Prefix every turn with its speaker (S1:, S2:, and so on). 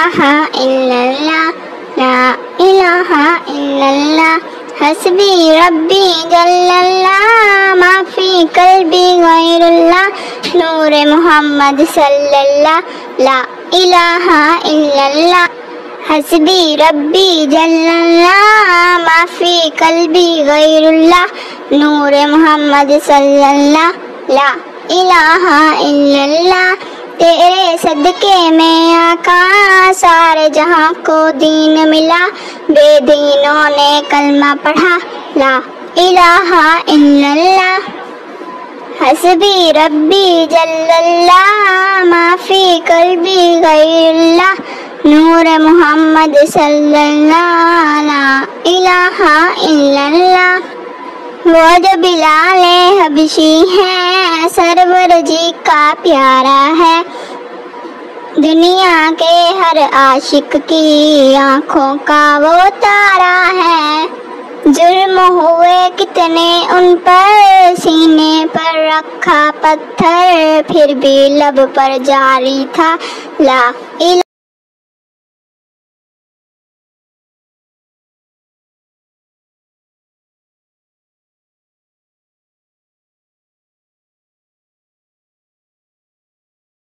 S1: الہ الا اللہ لا الہ الا اللہ حسبی ربی جل اللہ ما فی قلبی غیر اللہ نور محمد صلی اللہ لا الہ الا اللہ حسبی ربی جل اللہ ما فی قلبی غیر اللہ نور محمد صلی اللہ لا الہ الا اللہ تیرے صدقے میں آقا سارے جہاں کو دین ملا بے دینوں نے کلمہ پڑھا لا الہ الا اللہ حسبی ربی جل اللہ ما فی قلبی غیر اللہ نور محمد صلی اللہ لا الہ الا اللہ وہ جو بلال حبشی ہے سرور جی کا پیارا ہے دنیا کے ہر عاشق کی آنکھوں کا وہ تارا ہے جرم ہوئے کتنے ان پر سینے پر رکھا پتھر پھر بھی لب پر جاری تھا لا الہ